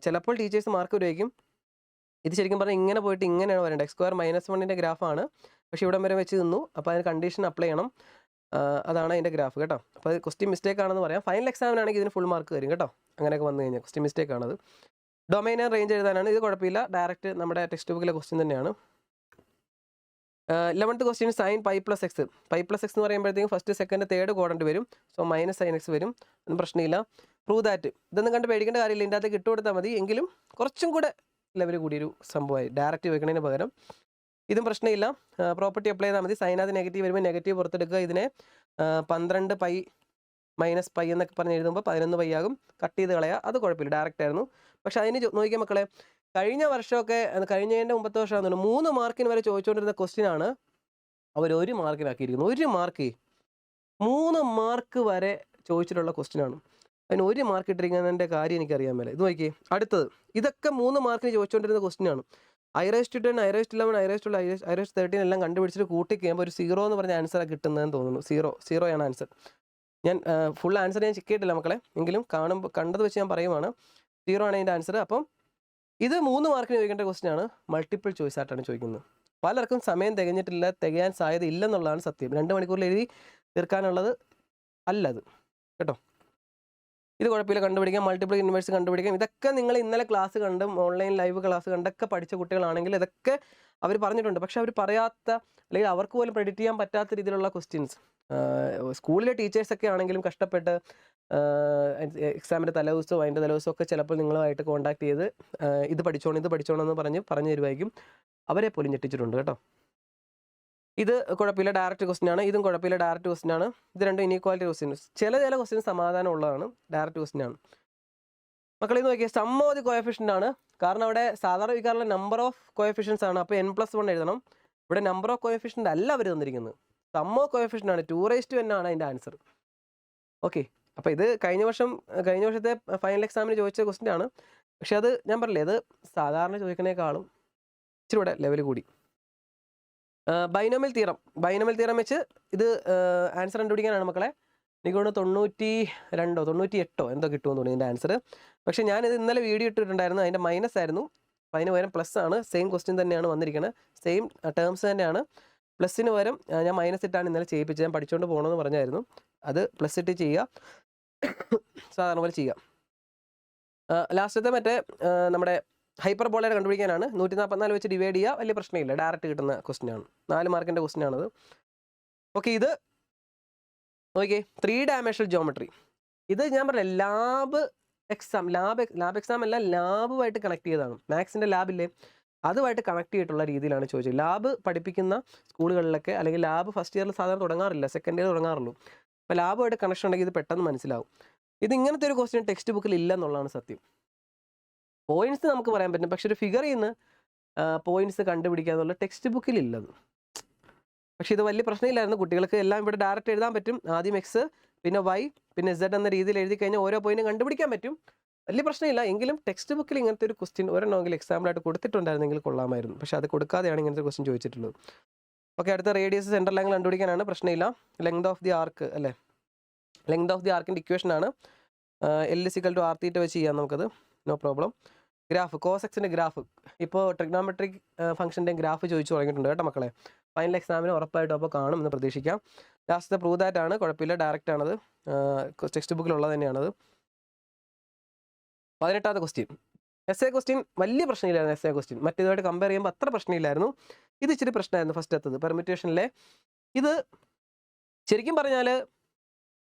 ചിലപ്പോൾ ടീച്ചേഴ്സ് മാർക്ക് തരുമായിരിക്കും. ഇത് ശരിക്കും പറഞ്ഞാൽ ഇങ്ങനെ പോയിട്ട് ഇങ്ങനെയാണ് വരേണ്ടത്. x² - 1ൻ്റെ ഗ്രാഫാണ്, പക്ഷേ ഇവിടെ വരെ വെച്ച് നിന്നു. അപ്പോൾ അതിന് കണ്ടീഷൻ അപ്ലൈ ചെയ്യണം. അതാണ് അതിൻ്റെ ഗ്രാഫ് കേട്ടോ. അപ്പോൾ അത് ക്വസ്റ്റ്യൻ മിസ്റ്റേക്ക് ആണെന്ന് പറയാം. ഫൈനൽ എക്സാമിനാണെങ്കിൽ ഇതിന് ഫുൾ മാർക്ക് തരും കേട്ടോ. അങ്ങനെയൊക്കെ വന്നു കഴിഞ്ഞാൽ ക്വസ്റ്റ്യൻ മിസ്റ്റേക്ക് ആണത്. ഡൊമൈൻ ആൻഡ് റേഞ്ച് എഴുതാനാണ്. ഇത് കുഴപ്പമില്ല, ഡയറക്റ്റ് നമ്മുടെ ടെക്സ്റ്റ് ബുക്കിലെ ക്വസ്റ്റ്യൻ തന്നെയാണ്. 11th question sin π+x. π+x എന്ന് പറയുമ്പോഴത്തേക്കും ഫസ്റ്റ് സെക്കൻഡ് തേർഡ് ക്വാഡ്രന്റ് വരും. സോ -sin x വരും. ഒന്നും പ്രശ്നമില്ല. Prove that. ഇതൊന്നും കണ്ട് പേടിക്കേണ്ട കാര്യമില്ല, ഇതിൻ്റെ അകത്ത് ഇട്ട് കൊടുത്താൽ മതി. എങ്കിലും കുറച്ചും കൂടെ ലെവൽ കൂടിയൊരു സംഭവമായി. ഡയറക്റ്റ് ചോദിക്കുന്നതിന് പകരം ഇതും പ്രശ്നമില്ല, പ്രോപ്പർട്ടി അപ്ലൈ ചെയ്താൽ മതി. സൈനകത്ത് നെഗറ്റീവ് വരുമ്പോൾ നെഗറ്റീവ് പുറത്തെടുക്കുക. ഇതിനെ 12 പൈ മൈനസ് പൈ എന്നൊക്കെ പറഞ്ഞ് എഴുതുമ്പോൾ 11 പൈ ആകും. കട്ട് ചെയ്ത് കളയുക, അത് കുഴപ്പമില്ല, ഡയറക്റ്റ് ആയിരുന്നു. പക്ഷെ അതിന് നോക്കിയാൽ മക്കളെ, കഴിഞ്ഞ വർഷമൊക്കെ, കഴിഞ്ഞതിൻ്റെ മുമ്പത്തെ വർഷമാണെന്ന് 3 മാർക്കിന് വരെ ചോദിച്ചുകൊണ്ടിരുന്ന ക്വസ്റ്റ്യൻ ആണ് അവർ 1 മാർക്കിനാക്കിയിരിക്കുന്നത്. 1 മാർക്ക് 3 മാർക്ക് വരെ ചോദിച്ചിട്ടുള്ള ക്വസ്റ്റ്യൻ ആണ്. അതിന് 1 മാർക്ക് ഇട്ടിരിക്കുന്നതിൻ്റെ കാര്യം എനിക്കറിയാൻ മേലെ. ഇത് നോക്കിയേ, അടുത്തത് ഇതൊക്കെ 3 മാർക്കിന് ചോദിച്ചുകൊണ്ടിരുന്ന ക്വസ്റ്റ്യൻ ആണ്. I/10, I/11, I/12, I/13 എല്ലാം കണ്ടുപിടിച്ചിട്ട് കൂട്ടി കഴിയുമ്പോൾ ഒരു 0 എന്ന് പറഞ്ഞ ആൻസറാണ് കിട്ടുന്നതെന്ന് തോന്നുന്നു. 0 ആണ് ആൻസർ. ഞാൻ ഫുൾ ആൻസർ ഞാൻ ചെക്ക് ചെയ്തിട്ടില്ല മക്കളെ, എങ്കിലും കണ്ടത് വെച്ച് ഞാൻ പറയുവാണ്. 0 ആണ് അതിൻ്റെ ആൻസർ. അപ്പം ഇത് 3 മാർക്കിന് ചോദിക്കേണ്ട ക്വസ്റ്റ്യൻ ആണ്, മൾട്ടിപ്പിൾ ചോയ്സ് ആയിട്ടാണ് ചോദിക്കുന്നത്. പലർക്കും സമയം തികയാൻ സാധ്യത ഇല്ലെന്നുള്ളതാണ് സത്യം. 2 മണിക്കൂറിൽ എഴുതി തീർക്കാനുള്ളത് അല്ലത് കേട്ടോ. ഇത് കുഴപ്പമില്ല, കണ്ടുപിടിക്കാം. മൾട്ടിപ്പിൾ ഇൻവേഴ്സ് കണ്ടുപിടിക്കാം. ഇതൊക്കെ നിങ്ങൾ ഇന്നലെ ക്ലാസ് കണ്ടും ഓൺലൈൻ ലൈവ് ക്ലാസ് കണ്ടൊക്കെ പഠിച്ച കുട്ടികളാണെങ്കിൽ ഇതൊക്കെ അവർ പറഞ്ഞിട്ടുണ്ട്. പക്ഷെ അവർ പറയാത്ത, അല്ലെങ്കിൽ അവർക്ക് പോലും പ്രെഡിക്റ്റ് ചെയ്യാൻ പറ്റാത്ത രീതിയിലുള്ള ക്വസ്റ്റ്യൻസ്. സ്കൂളിലെ ടീച്ചേഴ്സൊക്കെ ആണെങ്കിലും കഷ്ടപ്പെട്ട് എക്സാമിൻ്റെ തലേദിവസവും അതിൻ്റെ തലേദിവസവും ഒക്കെ ചിലപ്പോൾ നിങ്ങളുമായിട്ട് കോൺടാക്ട് ചെയ്ത് ഇത് പഠിച്ചോണം എന്ന് പറഞ്ഞു തരുമായിരിക്കും. അവരെ പോലും ഞെട്ടിച്ചിട്ടുണ്ട് കേട്ടോ. ഇത് കുഴപ്പമില്ല, ഡയറക്റ്റ് ക്വസ്റ്റ്യൻ ആണ്. ഇതും കുഴപ്പമില്ല, ഡയറക്റ്റ് ക്വസ്റ്റ്യൻ ആണ്. ഇത് രണ്ടും ഇനീക്വാലിറ്റി ക്വസ്റ്റ്യൻസ്. ചില ക്വസ്റ്റ്യൻസ് സമാധാനം ഉള്ളതാണ്, ഡയറക്റ്റ് ക്വസ്റ്റ്യൻ ആണ്. മക്കളെ ഇത് നോക്കിയാൽ സം ഓഫ് ദി കോഎഫിഷ്യൻ്റ് ആണ്. കാരണം അവിടെ സാധാരണ വികാരമുള്ള നമ്പർ ഓഫ് കോഎഫിഷ്യൻസ് ആണ്. അപ്പോൾ n+1 എഴുതണം. ഇവിടെ നമ്പർ ഓഫ് കോഎഫിഷ്യൻ്റ് അല്ല അവർ തന്നിരിക്കുന്നത്, സം ഓഫ് കോഎഫിഷ്യൻ്റ് ആണ്. 2n ആണ് അതിൻ്റെ ആൻസർ. ഓക്കെ, അപ്പോൾ ഇത് കഴിഞ്ഞ വർഷത്തെ ഫൈനൽ എക്സാമിന് ചോദിച്ച ക്വസ്റ്റ്യൻ ആണ്. പക്ഷെ അത് ഞാൻ പറഞ്ഞില്ലേ, അത് സാധാരണ ചോദിക്കുന്നതിനേക്കാളും ഇച്ചിരി കൂടെ ലെവൽ കൂടി. ബൈനോമിയൽ തിയറം വെച്ച് ഇത് ആൻസർ കണ്ടുപിടിക്കാനാണ് മക്കളെ. എനിക്ക് തോന്നുന്നു 92 98 എന്തോ കിട്ടുമെന്ന് തോന്നി ഇതിൻ്റെ ആൻസർ. പക്ഷേ ഞാനിത് ഇന്നലെ വീഡിയോ ഇട്ടിട്ടുണ്ടായിരുന്നു, അതിൻ്റെ മൈനസ് ആയിരുന്നു. അപ്പോൾ അതിന് പകരം പ്ലസ് ആണ്. സെയിം ക്വസ്റ്റ്യൻ തന്നെയാണ് വന്നിരിക്കുന്നത്, സെയിം ടേംസ് തന്നെയാണ്. പ്ലസ്സിന് പകരം ഞാൻ മൈനസ് ഇട്ടാണ് ഇന്നലെ ചെയ്യിപ്പിച്ചത്. ഞാൻ പഠിച്ചുകൊണ്ട് പോകണമെന്ന് പറഞ്ഞായിരുന്നു. അത് പ്ലസ് ഇട്ട് ചെയ്യുക, സാധാരണ പോലെ ചെയ്യുക. ലാസ്റ്റത്തെ മറ്റേ നമ്മുടെ ഹൈപ്പർബോളയുടെ കണ്ടുപിടിക്കാനാണ്. 144 വെച്ച് ഡിവൈഡ് ചെയ്യുക, വലിയ പ്രശ്നമില്ല, ഡയറക്റ്റ് കിട്ടുന്ന ക്വസ്റ്റ്യൻ ആണ്. 4 മാർക്കിൻ്റെ ക്വസ്റ്റ്യൻ ആണത്. ഓക്കെ, ഇത് ഓക്കെ 3 ഡയമെൻഷണൽ ജോമെട്രി. ഇത് ഞാൻ പറഞ്ഞ ലാബ് എക്സാം അല്ല, ലാബുമായിട്ട് കണക്ട് ചെയ്തതാണ്. മാത്സിൻ്റെ ലാബില്ലേ, അതുമായിട്ട് കണക്ട് ചെയ്തിട്ടുള്ള രീതിയിലാണ് ചോദിച്ചത്. ലാബ് പഠിപ്പിക്കുന്ന സ്കൂളുകളിലൊക്കെ, അല്ലെങ്കിൽ ലാബ് ഫസ്റ്റ് ഇയറിൽ സാധാരണ തുടങ്ങാറില്ല, സെക്കൻഡ് ഇയർ തുടങ്ങാറുള്ളൂ. അപ്പോൾ ലാബുമായിട്ട് കണക്ഷൻ ഉണ്ടെങ്കിൽ ഇത് പെട്ടെന്ന് മനസ്സിലാവും. ഇത് ഇങ്ങനത്തെ ഒരു ക്വസ്റ്റ്യൻ ടെക്സ്റ്റ് ബുക്കിൽ ഇല്ല എന്നുള്ളതാണ് സത്യം. പോയിന്റ്സ് നമുക്ക് പറയാൻ പറ്റും, പക്ഷെ ഒരു ഫിഗറിൽ നിന്ന് പോയിന്റ്സ് കണ്ടുപിടിക്കുക എന്നുള്ള ടെക്സ്റ്റ് ബുക്കിൽ ഇല്ലത്. പക്ഷേ ഇത് വലിയ പ്രശ്നമില്ലായിരുന്നു, കുട്ടികൾക്ക് എല്ലാം ഇവിടെ ഡയറക്റ്റ് എഴുതാൻ പറ്റും. ആദ്യം x, പിന്നെ y, പിന്നെ z എന്ന രീതിയിൽ എഴുതി കഴിഞ്ഞാൽ ഓരോ പോയിന്റും കണ്ടുപിടിക്കാൻ പറ്റും, വലിയ പ്രശ്നമില്ല. എങ്കിലും ടെക്സ്റ്റ് ബുക്കിൽ ഇങ്ങനത്തെ ഒരു ക്വസ്റ്റ്യൻ ഒരെണ്ണമെങ്കിൽ എക്സാമ്പിളായിട്ട് കൊടുത്തിട്ടുണ്ടായിരുന്നെങ്കിൽ കൊള്ളാമായിരുന്നു. പക്ഷേ അത് കൊടുക്കാതെയാണ് ഇങ്ങനത്തെ ക്വസ്റ്റ്യൻ ചോദിച്ചിട്ടുള്ളത്. ഓക്കെ, അടുത്ത റേഡിയസ് സെൻട്രൽ ആംഗിൾ കണ്ടുപിടിക്കാനാണ്, പ്രശ്നമില്ല. ലെങ്ത് ഓഫ് ദി ആർക്ക് അല്ലേ, ലെങ്ത് ഓഫ് ദി ആർക്കിൻ്റെ ഇക്വേഷനാണ്. L = r θ വെച്ച് ചെയ്യാം നമുക്കത്, നോ പ്രോബ്ലം. ഗ്രാഫ്, കോസെക്സിൻ്റെ ഗ്രാഫ്, ഇപ്പോൾ ട്രിഗ്നോമെട്രിക് ഫംഗ്ഷൻ്റെ ഗ്രാഫ് ചോദിച്ചു തുടങ്ങിയിട്ടുണ്ട് കേട്ടോ മക്കളെ. ഫൈനൽ എക്സാമിന് ഉറപ്പായിട്ടും അപ്പോൾ കാണും എന്ന് പ്രതീക്ഷിക്കാം. ലാസ്റ്റത്തെ പ്രൂവ് ദാറ്റ് ആണ്, കുഴപ്പമില്ല, ഡയറക്റ്റ് ആണത്, ടെക്സ്റ്റ് ബുക്കിലുള്ളത് തന്നെയാണത്. 18ാമത്തെ ക്വസ്റ്റ്യൻ, എസ് എ ക്വസ്റ്റ്യൻ വലിയ പ്രശ്നമില്ലായിരുന്നു. എസ് എ ക്വസ്റ്റ്യൻ മറ്റേതുമായിട്ട് കമ്പയർ ചെയ്യുമ്പോൾ അത്ര പ്രശ്നമില്ലായിരുന്നു. ഇത് ഇച്ചിരി പ്രശ്നമായിരുന്നു ഫസ്റ്റത്തത്, പെർമിറ്റേഷനിലെ. ഇത് ശരിക്കും പറഞ്ഞാൽ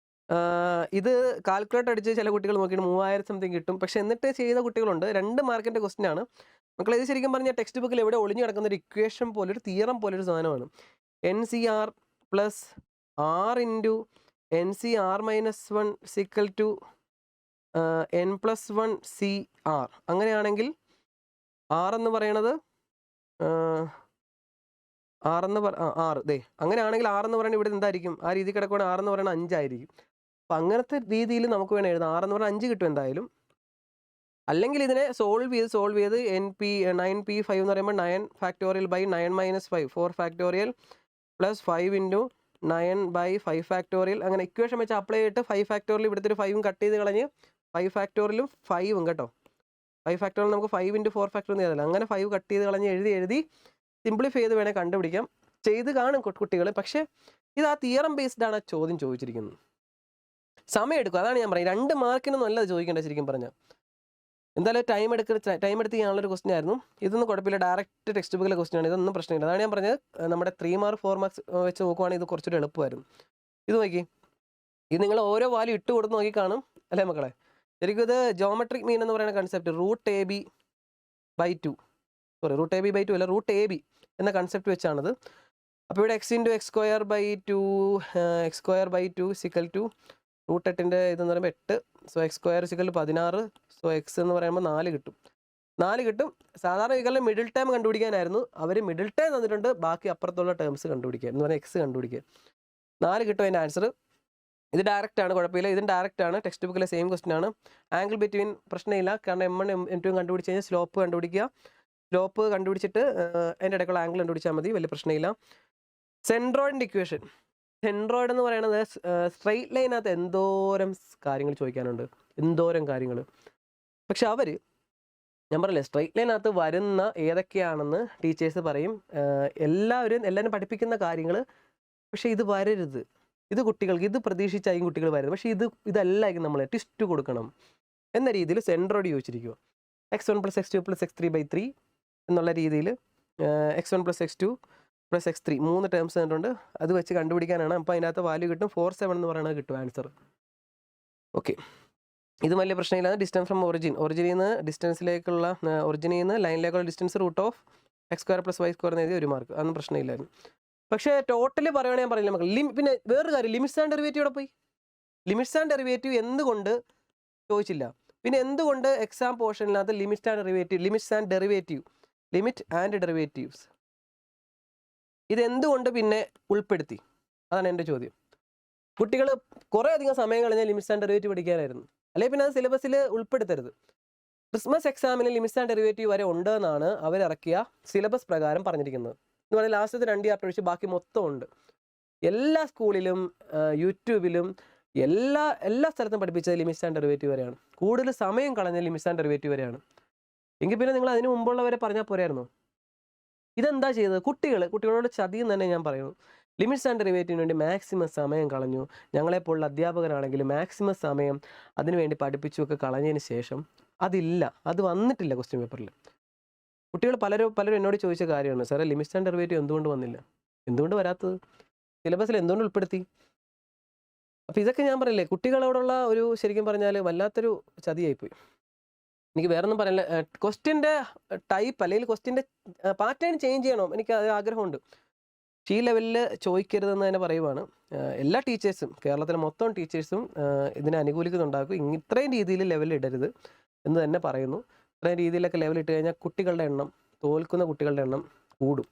ഇത് കാൽക്കുലേറ്റർ അടിച്ച് ചില കുട്ടികൾ നോക്കിയിട്ട് 3000 സംതിങ് കിട്ടും. പക്ഷെ എന്നിട്ട് ചെയ്ത കുട്ടികളുണ്ട്. 2 മാർക്കിൻ്റെ ക്വസ്റ്റ്യൻ ആണ് മക്കളെ. ഇത് ശരിക്കും പറഞ്ഞാൽ ടെക്സ്റ്റ് ബുക്കിൽ എവിടെ ഒളിഞ്ഞു കിടക്കുന്ന ഒരു ഇക്വേഷൻ പോലൊരു തിയറം പോലൊരു സാധനമാണ്. NCR + R × NCR-1 = n+1 CR. അങ്ങനെയാണെങ്കിൽ R എന്ന് പറയണത് അങ്ങനെയാണെങ്കിൽ R എന്ന് പറയുന്നത് ഇവിടെ എന്തായിരിക്കും, ആ രീതി കിടക്കുകയാണെങ്കിൽ R എന്ന് പറയുന്നത് 5 ആയിരിക്കും. അപ്പം അങ്ങനത്തെ രീതിയിൽ നമുക്ക് വേണം എഴുതാം. R എന്ന് പറഞ്ഞാൽ 5 കിട്ടും എന്തായാലും. അല്ലെങ്കിൽ ഇതിനെ സോൾവ് ചെയ്ത് 9p5 എന്ന് പറയുമ്പോൾ 9 ഫാക്ടോറിയൽ ബൈ 9 - 5 4 ഫാക്ടോറിയൽ + 5 × 9 / 5 ഫാക്ടോറിയൽ. അങ്ങനെ ഇക്വേഷൻ വെച്ച് അപ്ലൈ ചെയ്തിട്ട് 5 ഫാക്ടോറിയൽ ഇവിടുത്തെ ഒരു 5 കട്ട് ചെയ്ത് കളഞ്ഞ് 5 ഫാക്ടോറിയലും 5 കേട്ടോ. 5 ഫാക്ടോറിയൽ നമുക്ക് 5 × 4 ഫാക്ടോറിയൽ ചെയ്തല്ല. അങ്ങനെ 5 കട്ട് ചെയ്ത് കളഞ്ഞ് എഴുതി സിംപ്ലിഫൈ ചെയ്ത് വേണേൽ കണ്ടുപിടിക്കാം. ചെയ്ത് കാണും കുട്ടികൾ. പക്ഷേ ഇത് ആ തിയറം ബേസ്ഡ് ആണ് ചോദ്യം ചോദിച്ചിരിക്കുന്നത്. സമയം എടുക്കും, അതാണ് ഞാൻ പറയുന്നത്. 2 മാർക്കിനൊന്നും അല്ല ചോദിക്കേണ്ടത് ശരിക്കും പറഞ്ഞാൽ. എന്തായാലും ടൈം എടുത്ത് ചെയ്യാനുള്ളൊരു ക്വസ്റ്റ്യൻ ആയിരുന്നു. ഇതൊന്നും കുഴപ്പമില്ല, ഡയറക്റ്റ് ടെക്സ്റ്റ് ബുക്കിലെ ക്വസ്റ്റ്യൻ ആണ്, ഇതൊന്നും പ്രശ്നമില്ല. അതാണ് ഞാൻ പറഞ്ഞത്, നമ്മുടെ 3 മാർക്ക് 4 മാർക്സ് വെച്ച് നോക്കുവാണെങ്കിൽ ഇത് കുറച്ചൊരു എളുപ്പമായിരുന്നു. ഇത് നോക്കി, ഇത് നിങ്ങൾ ഓരോ വാല്യൂ ഇട്ട് കൊടുത്ത് നോക്കി കാണും അല്ലേ മക്കളെ. ശരിക്കും ഇത് ജോമെട്രിക് മീൻ എന്ന് പറയുന്ന കൺസെപ്റ്റ്, √AB √2 √AB/2 അല്ല √AB എന്ന കൺസെപ്റ്റ് വെച്ചാണത്. അപ്പോൾ ഇവിടെ x × x²/2 x²/2 √8ൻ്റെ ഇതെന്ന് പറയുമ്പോൾ 8. So x² 16. സോ x എന്ന് പറയുമ്പോൾ 4 കിട്ടും. 4 കിട്ടും. സാധാരണ ഇതിലെ മിഡിൽ ടേം കണ്ടുപിടിക്കാനായിരുന്നു. അവർ മിഡിൽ ടേം തന്നിട്ടുണ്ട്, ബാക്കി അപ്പുറത്തുള്ള ടേംസ് കണ്ടുപിടിക്കുക എന്ന് പറഞ്ഞാൽ എക്സ് കണ്ടുപിടിക്കുക. 4 കിട്ടും അതിൻ്റെ ആൻസർ. ഇത് ഡയറക്റ്റ് ആണ്, കുഴപ്പമില്ല. ഇതും ഡയറക്റ്റ് ആണ്, ടെക്സ്റ്റ് ബുക്കിലെ സെയിം ക്വസ്റ്റൻ ആണ്. ആംഗിൾ ബിറ്റ്വീൻ പ്രശ്നമില്ല, കാരണം M1 M2 കണ്ടുപിടിച്ച് കഴിഞ്ഞാൽ സ്ലോപ്പ് കണ്ടുപിടിക്കുക. സ്ലോപ്പ് കണ്ടുപിടിച്ചിട്ട് അതിൻ്റെ ഇടയ്ക്കുള്ള ആംഗിൾ കണ്ടുപിടിച്ചാൽ മതി, വലിയ പ്രശ്നമില്ല. സെൻട്രോയിഡിൻ്റെ ഇക്വേഷൻ. സെൻട്രോയിഡ് എന്ന് പറയുന്നത് സ്ട്രെയിറ്റ് ലൈനകത്ത് എന്തോരം കാര്യങ്ങൾ ചോദിക്കാനുണ്ട്, എന്തോരം കാര്യങ്ങൾ. പക്ഷെ അവർ, ഞാൻ പറയില്ലേ, സ്ട്രെയിറ്റ് ലൈനകത്ത് വരുന്ന ഏതൊക്കെയാണെന്ന് ടീച്ചേഴ്സ് പറയും. എല്ലാവരും പഠിപ്പിക്കുന്ന കാര്യങ്ങൾ. പക്ഷേ ഇത് വരരുത്, ഇത് കുട്ടികൾക്ക് ഇത് പ്രതീക്ഷിച്ചായും കുട്ടികൾ വരരുത്. പക്ഷേ ഇതല്ലായിരിക്കും നമ്മൾ ട്വിസ്റ്റ് കൊടുക്കണം എന്ന രീതിയിൽ സെൻട്രോയിഡ് ചോദിച്ചിരിക്കുക. x1 + x2 + x3/3 എന്നുള്ള രീതിയിൽ x1 + x2 + x3 3 ടേംസ് തന്നിട്ടുണ്ട്. അത് വെച്ച് കണ്ടുപിടിക്കാനാണ്. അപ്പോൾ അതിനകത്ത് വാല്യൂ കിട്ടും 47 എന്ന് പറയുന്നത് കിട്ടും ആൻസർ. ഓക്കെ, ഇത് വലിയ പ്രശ്നമില്ല. ഡിസ്റ്റൻസ് ഫ്രം ഒറിജിനിൽ നിന്ന് ഡിസ്റ്റൻസിലേക്കുള്ള ഒറിജിനിൽ നിന്ന് ലൈനിലേക്കുള്ള ഡിസ്റ്റൻസ് √(x² + y² എന്ന് എഴുതി 1 മാർക്ക്. അതൊന്നും പ്രശ്നമില്ലായിരുന്നു. പക്ഷേ ടോട്ടലി പറയുകയാണെങ്കിൽ ഞാൻ പറയില്ല മക്കൾ. പിന്നെ വേറൊരു കാര്യം, ലിമിറ്റ്സ് ആൻഡ് ഡെറിവേറ്റീവ് ഇവിടെ പോയി. ലിമിറ്റ്സ് ആൻഡ് ഡെറിവേറ്റീവ് എന്തുകൊണ്ട് ചോദിച്ചില്ല? പിന്നെ എന്തുകൊണ്ട് എക്സാം പോർഷനിനകത്ത് ലിമിറ്റ് ആൻഡ് ഡെറിവേറ്റീവ്സ് ഇതെന്തുകൊണ്ട് പിന്നെ ഉൾപ്പെടുത്തി? അതാണ് എൻ്റെ ചോദ്യം. കുട്ടികൾ കുറേ അധികം സമയം കളഞ്ഞാൽ ലിമിറ്റ്സ് ആൻഡ് ഡെറിവേറ്റീവ് പഠിക്കാനായിരുന്നു. അല്ലെങ്കിൽ പിന്നെ അത് സിലബസിൽ ഉൾപ്പെടുത്തരുത്. ക്രിസ്മസ് എക്സാമിന് ലിമിറ്റ്സ് ആൻഡ് ഡെറിവേറ്റീവ് വരെ ഉണ്ടെന്നാണ് അവരിറക്കിയ സിലബസ് പ്രകാരം പറഞ്ഞിരിക്കുന്നത്. എന്ന് പറഞ്ഞാൽ ലാസ്റ്റത്തെ 2 ചാപ്റ്റർ ഒഴിച്ച് ബാക്കി മൊത്തം ഉണ്ട്. എല്ലാ സ്കൂളിലും യൂട്യൂബിലും എല്ലാ സ്ഥലത്തും പഠിപ്പിച്ചത് ലിമിറ്റ്സ് ആൻഡ് ഡെറിവേറ്റീവ് വരെയാണ്. കൂടുതൽ സമയം കളഞ്ഞ ലിമിറ്റ്സ് ആൻഡ് ഡെറിവേറ്റീവ് വരെയാണ്. എങ്കിൽ പിന്നെ നിങ്ങൾ അതിന് മുമ്പുള്ളവരെ പറഞ്ഞാൽ പോരായിരുന്നു. ഇതെന്താ ചെയ്തത്? കുട്ടികളോട് ചതിയെന്ന് തന്നെ ഞാൻ പറയുന്നു. ലിമിറ്റ്സ് ആൻഡ് ഡെറിവേറ്റീവിന് വേണ്ടി മാക്സിമം സമയം കളഞ്ഞു. ഞങ്ങളെപ്പോലുള്ള അധ്യാപകരാണെങ്കിൽ മാക്സിമം സമയം അതിനുവേണ്ടി പഠിപ്പിച്ചുമൊക്കെ കളഞ്ഞതിന് ശേഷം അത് വന്നിട്ടില്ല ക്വസ്റ്റ്യൻ പേപ്പറിൽ. കുട്ടികൾ പലരും എന്നോട് ചോദിച്ച കാര്യമാണ്, സാറേ ലിമിറ്റ്സ് ആൻഡ് ഡെറിവേറ്റീവ് എന്തുകൊണ്ട് വന്നില്ല? എന്തുകൊണ്ട് വരാത്തത്? സിലബസിൽ എന്തുകൊണ്ട് ഉൾപ്പെടുത്തി? അപ്പോൾ ഇതൊക്കെ ഞാൻ പറയില്ലേ, കുട്ടികളോടുള്ള ഒരു, ശരിക്കും പറഞ്ഞാൽ വല്ലാത്തൊരു ചതിയായിപ്പോയി. എനിക്ക് വേറൊന്നും പറയില്ല. ക്വസ്റ്റ്യൻ്റെ ടൈപ്പ് അല്ലെങ്കിൽ ക്വസ്റ്റ്യൻ്റെ പാറ്റേൺ ചേഞ്ച് ചെയ്യണം, എനിക്ക് അത് ആഗ്രഹമുണ്ട്. ഈ ലെവലിൽ ചോദിക്കരുതെന്ന് തന്നെ പറയുവാണ്. എല്ലാ ടീച്ചേഴ്സും, കേരളത്തിലെ മൊത്തം ടീച്ചേഴ്സും ഇതിനെ അനുകൂലിക്കുന്നുണ്ടാക്കും. ഇത്രയും രീതിയിൽ ലെവൽ ഇടരുത് എന്ന് തന്നെ പറയുന്നു. ഇത്രയും രീതിയിലൊക്കെ ലെവൽ ഇട്ട് കഴിഞ്ഞാൽ തോൽക്കുന്ന കുട്ടികളുടെ എണ്ണം കൂടും.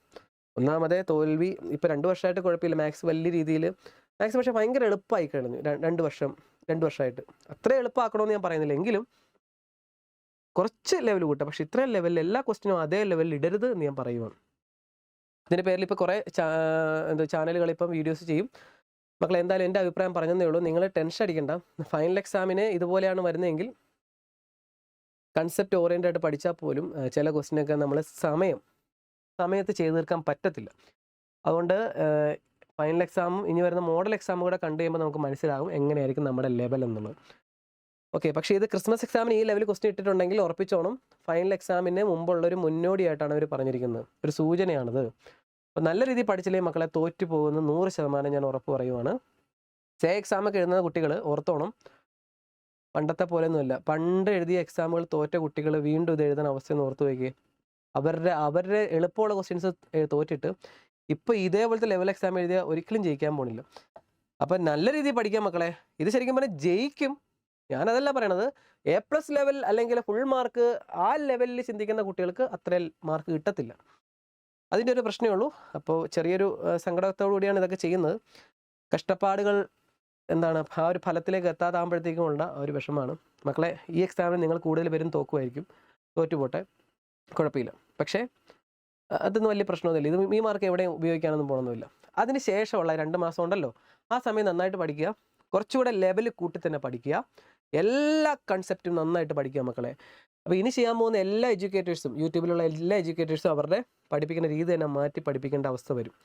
ഒന്നാമതേ തോൽവി ഇപ്പോൾ 2 വർഷമായിട്ട് കുഴപ്പമില്ല. മാത്സ് വലിയ രീതിയിൽ മാത്സ് പക്ഷേ ഭയങ്കര എളുപ്പമായി കഴിഞ്ഞു. 2 വർഷമായിട്ട് അത്ര എളുപ്പമാക്കണമെന്ന് ഞാൻ പറയുന്നില്ല, എങ്കിലും കുറച്ച് ലെവൽ കൂട്ടാം. പക്ഷേ ഇത്രയും ലെവലിൽ എല്ലാ ക്വസ്റ്റിനും അതേ ലെവലിൽ ഇടരുത് എന്ന് ഞാൻ പറയുവാണ്. ഇതിൻ്റെ പേരിൽ ഇപ്പോൾ കുറേ ചാനലുകൾ ഇപ്പം വീഡിയോസ് ചെയ്യും. മക്കളെ, എന്തായാലും എൻ്റെ അഭിപ്രായം പറഞ്ഞതേ ഉള്ളൂ. നിങ്ങൾ ടെൻഷൻ അടിക്കണ്ട. ഫൈനൽ എക്സാമിന് ഇതുപോലെയാണ് വരുന്നതെങ്കിൽ കൺസെപ്റ്റ് ഓറിയൻ്റ് ആയിട്ട് പഠിച്ചാൽ പോലും ചില ക്വസ്റ്റിനൊക്കെ നമ്മൾ സമയത്ത് ചെയ്തു തീർക്കാൻ പറ്റത്തില്ല. അതുകൊണ്ട് ഫൈനൽ എക്സാമും ഇനി വരുന്ന മോഡൽ എക്സാമും കൂടെ കണ്ടു കഴിയുമ്പോൾ നമുക്ക് മനസ്സിലാകും എങ്ങനെയായിരിക്കും നമ്മുടെ ലെവൽ എന്നുള്ളത്. ഓക്കെ, പക്ഷേ ഇത് ക്രിസ്മസ് എക്സാമിന് ഈ ലെവൽ ക്വസ്റ്റ്യൻ ഇട്ടിട്ടുണ്ടെങ്കിൽ ഉറപ്പിച്ചോണം, ഫൈനൽ എക്സാമിന് മുമ്പുള്ളൊരു മുന്നോടിയായിട്ടാണ് അവർ പറഞ്ഞിരിക്കുന്നത്. ഒരു സൂചനയാണിത്. അപ്പോൾ നല്ല രീതിയിൽ പഠിച്ചില്ലേ മക്കളെ, തോറ്റു പോകുന്ന 100% ഞാൻ ഉറപ്പ് പറയുവാണ്. എക്സാമൊക്കെ എഴുതുന്ന കുട്ടികൾ ഓർത്തോണം, പണ്ടത്തെ പോലെയൊന്നുമില്ല. പണ്ട് എഴുതിയ എക്സാമുകൾ തോറ്റ കുട്ടികൾ വീണ്ടും ഇത് എഴുതാൻ അവസ്ഥയെന്ന് ഓർത്ത് വയ്ക്കുക. അവരുടെ എളുപ്പമുള്ള ക്വസ്റ്റ്യൻസ് തോറ്റിട്ട് ഇപ്പോൾ ഇതേപോലത്തെ ലെവൽ എക്സാം എഴുതിയാൽ ഒരിക്കലും ജയിക്കാൻ പോണില്ല. അപ്പം നല്ല രീതിയിൽ പഠിക്കാൻ മക്കളെ. ഇത് ശരിക്കും പറഞ്ഞാൽ ജയിക്കും, ഞാനതല്ല പറയണത്. A+ ലെവൽ അല്ലെങ്കിൽ ഫുൾ മാർക്ക് ആ ലെവലിൽ ചിന്തിക്കുന്ന കുട്ടികൾക്ക് അത്ര മാർക്ക് കിട്ടത്തില്ല. അതിൻ്റെ ഒരു പ്രശ്നമേ ഉള്ളൂ. അപ്പോൾ ചെറിയൊരു സങ്കടത്തോടു കൂടിയാണ് ഇതൊക്കെ ചെയ്യുന്നത്. കഷ്ടപ്പാടുകൾ ആ ഒരു ഫലത്തിലേക്ക് എത്താതാകുമ്പോഴത്തേക്കും ഉള്ള ഒരു വിഷമമാണ് മക്കളെ. ഈ എക്സാമിന് നിങ്ങൾ കൂടുതൽ പേരും തോക്കുമായിരിക്കും, തോറ്റുപോട്ടെ, കുഴപ്പമില്ല. പക്ഷേ അതൊന്നും വലിയ പ്രശ്നമൊന്നുമില്ല. ഇത് ഈ മാർക്ക് എവിടെയും ഉപയോഗിക്കാനൊന്നും പോകണമെന്നില്ല. അതിന് ശേഷമുള്ള 2 മാസം ഉണ്ടല്ലോ, ആ സമയം നന്നായിട്ട് പഠിക്കുക. കുറച്ചുകൂടെ ലെവൽ കൂട്ടി തന്നെ പഠിക്കുക. എല്ലാ കൺസെപ്റ്റും നന്നായിട്ട് പഠിക്കുക മക്കളെ. അപ്പോൾ ഇനി ചെയ്യാൻ പോകുന്ന എല്ലാ എഡ്യൂക്കേറ്റേഴ്സും, യൂട്യൂബിലുള്ള എല്ലാ എഡ്യൂക്കേറ്റേഴ്സും അവരുടെ പഠിപ്പിക്കുന്ന രീതി തന്നെ മാറ്റി പഠിപ്പിക്കേണ്ട അവസ്ഥ വരും.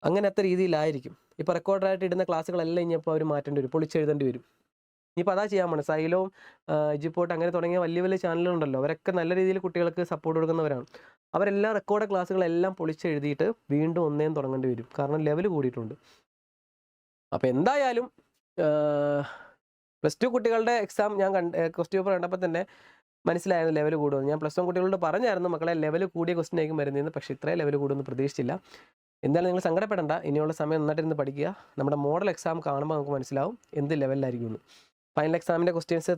അങ്ങനത്തെ രീതിയിലായിരിക്കും. ഇപ്പോൾ റെക്കോർഡായിട്ട് ഇടുന്ന ക്ലാസ്സുകളെല്ലാം ഇനിയിപ്പോൾ അവർ മാറ്റേണ്ടി വരും, പൊളിച്ചെഴുതേണ്ടി വരും. ഇനിയിപ്പോൾ അതാ ചെയ്യാൻ പോകണം. സൈലോം, എജുപോർട്ട് അങ്ങനെ തുടങ്ങിയ വലിയ ചാനലുകളുണ്ടല്ലോ, അവരൊക്കെ നല്ല രീതിയിൽ കുട്ടികൾക്ക് സപ്പോർട്ട് കൊടുക്കുന്നവരാണ്. അവരെല്ലാം റെക്കോർഡ് ക്ലാസ്സുകളെല്ലാം പൊളിച്ചെഴുതിയിട്ട് വീണ്ടും ഒന്നേം തുടങ്ങേണ്ടി വരും, കാരണം ലെവൽ കൂടിയിട്ടുണ്ട്. അപ്പോൾ എന്തായാലും +2 കുട്ടികളുടെ എക്സാം ഞാൻ ക്വസ്റ്റ്യൻ പേപ്പർ കണ്ടപ്പോൾ തന്നെ മനസ്സിലായിരുന്നു ലെവൽ കൂടുമെന്ന്. ഞാൻ +1 കുട്ടികളോട് പറഞ്ഞായിരുന്നു മക്കളെ ലെവൽ കൂടിയ ക്വസ്റ്റ്യൻ ആയിരിക്കും വരുന്നതെന്ന്. പക്ഷേ ഇത്രയും ലെവൽ കൂടുമെന്ന് പ്രതീക്ഷിച്ചില്ല. എന്തായാലും നിങ്ങൾ സങ്കടപ്പെടേണ്ട. ഇനിയുള്ള സമയം നന്നായിട്ടിരുന്ന് പഠിക്കുക. നമ്മുടെ മോഡൽ എക്സാം കാണുമ്പോൾ നമുക്ക് മനസ്സിലാവും എന്ത് ലെവലിലായിരിക്കും എന്ന്. ഫൈനൽ എക്സാമിൻ്റെ ക്വസ്റ്റ്യൻസ്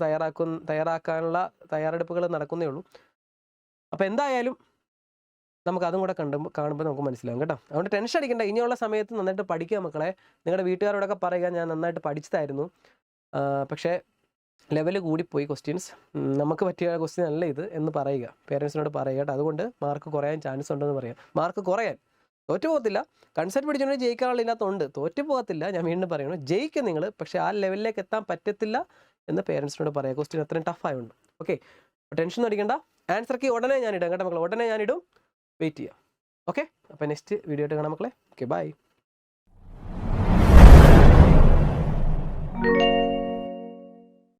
തയ്യാറാക്കാനുള്ള തയ്യാറെടുപ്പുകൾ നടക്കുന്നേ ഉള്ളൂ. അപ്പോൾ എന്തായാലും നമുക്ക് അതും കൂടെ കാണുമ്പോൾ നമുക്ക് മനസ്സിലാവും കേട്ടോ. അതുകൊണ്ട് ടെൻഷൻ അടിക്കേണ്ട. ഇനിയുള്ള സമയത്ത് നന്നായിട്ട് പഠിക്കുക മക്കളെ. നിങ്ങളുടെ വീട്ടുകാരോടൊക്കെ പറയുക ഞാൻ നന്നായിട്ട് പഠിച്ചതായിരുന്നു, പക്ഷേ ലെവൽ കൂടിപ്പോയി ക്വസ്റ്റ്യൻസ്, നമുക്ക് പറ്റിയ ക്വസ്റ്റ്യൻ അല്ല ഇത് എന്ന് പറയുക. പേരൻസിനോട് പറയുക കേട്ടോ. അതുകൊണ്ട് മാർക്ക് കുറയാൻ ചാൻസ് ഉണ്ടെന്ന് പറയാം. മാർക്ക് കുറയാൻ തോറ്റു പോകത്തില്ല. കൺസെപ്റ്റ് പഠിച്ചുകൊണ്ട് ജയിക്കാനുള്ള ഇതിനകത്തുണ്ട്. തോറ്റു പോകത്തില്ല. ഞാൻ വീണ്ടും പറയണം, ജയിക്കും നിങ്ങൾ. പക്ഷേ ആ ലെവലിലേക്ക് എത്താൻ പറ്റത്തില്ല എന്ന് പേരൻസിനോട് പറയുക. ക്വസ്റ്റ്യൻ അത്രയും ടഫായതുകൊണ്ട്. ഓക്കെ, ടെൻഷൻ ഒന്നും അടിക്കണ്ട. ആൻസർ കീ ഉടനെ ഞാനിടാം കേട്ടോ മക്കളെ. ഉടനെ ഞാനിടും. വെയിറ്റ് ചെയ്യാം. ഓക്കെ, അപ്പോൾ നെക്സ്റ്റ് വീഡിയോ ആയിട്ട് കാണാം മക്കളെ. Okay, by.